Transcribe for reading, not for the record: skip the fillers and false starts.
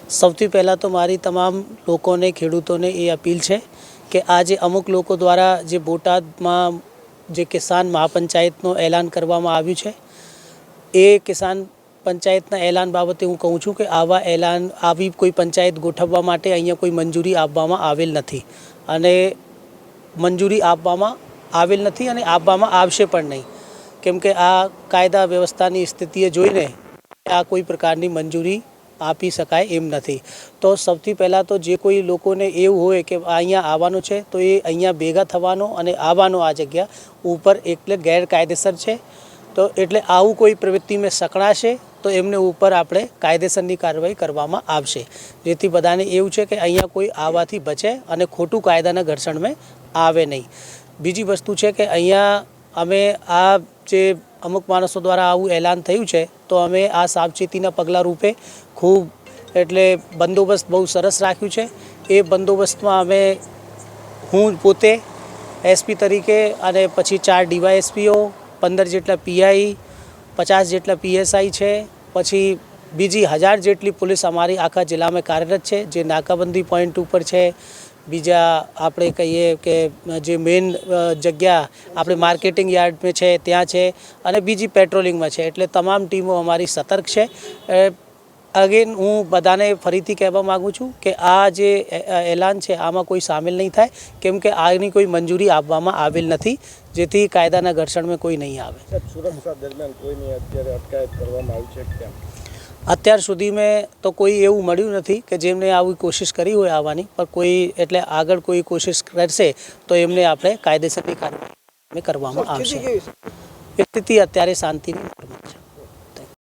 સૌથી પહેલાં તો મારી તમામ લોકોને ખેડૂતોને એ અપીલ છે કે આજે અમુક લોકો દ્વારા જે બોટાદમાં જે કિસાન મહાપંચાયતનું એલાન કરવામાં આવ્યું છે એ કિસાન પંચાયતના એલાન બાબતે હું કહું છું કે આવી કોઈ પંચાયત ગોઠવવા માટે અહીંયા કોઈ મંજૂરી આપવામાં આવેલ નથી અને મંજૂરી આપવામાં આવેલ નથી અને આપવામાં આવશે પણ નહીં, કેમ કે આ કાયદા વ્યવસ્થાની સ્થિતિએ જોઈને આ કોઈ પ્રકારની મંજૂરી આપી શકાય એમ નથી। તો સૌથી પહેલાં તો જે કોઈ લોકોને એવું હોય કે અહીંયા આવવાનું છે તો એ અહીંયા ભેગા થવાનો અને આવવાનો આ જગ્યા ઉપર એટલે ગેરકાયદેસર છે, તો એટલે આવું કોઈ પ્રવૃત્તિમાં સંકળાશે તો એમને ઉપર આપણે કાયદેસરની કાર્યવાહી કરવામાં આવશે, જેથી બધાને એવું છે કે અહીંયા કોઈ આવવાથી બચે અને ખોટું કાયદાના ઘર્ષણમાં આવે નહીં। બીજી વસ્તુ છે કે અહીંયા અમે આ જે અમુક માણસો દ્વારા આવું એલાન થયું છે તો અમે આ સાવચેતીના પગલાં રૂપે ખૂબ એટલે બંદોબસ્ત બહુ સરસ રાખ્યું છે। એ બંદોબસ્તમાં અમે હું પોતે એસપી તરીકે અને પછી 4 ડીવાયએસપીઓ, 15 જેટલા પીઆઈ, 50 જેટલા પીએસઆઈ છે, પછી બીજી 1000 જેટલી પોલીસ અમારી આખા જિલ્લામાં કાર્યરત છે, જે નાકાબંધી પોઈન્ટ ઉપર છે, બીજા આપણે કહીએ કે જે મેઇન જગ્યા આપણે માર્કેટિંગ યાર્ડમાં છે ત્યાં છે અને બીજી પેટ્રોલિંગમાં છે, એટલે તમામ ટીમો અમારી સતર્ક છે। અગેન હું બધાને ફરીથી કહેવા માગું છું કે આ જે એલાન છે આમાં કોઈ સામેલ નહીં થાય, કેમ કે આની કોઈ મંજૂરી આપવામાં આવેલ નથી, જેથી કાયદાના ઘર્ષણમાં કોઈ નહીં આવે। સુરક્ષા દરમિયાન કોઈની અત્યારે અટકાયત કરવામાં આવી છે કેમ? અત્યાર સુધીમાં તો કોઈ એવું મળ્યું નથી કે જેમને આવી કોશિશ કરી હોય આવવાની, પણ કોઈ એટલે આગળ કોઈ કોશિશ કરશે તો એમને આપણે કાયદેસરની કાર્યવાહી કરવામાં આવશે। સ્થિતિ અત્યારે શાંતિની છે।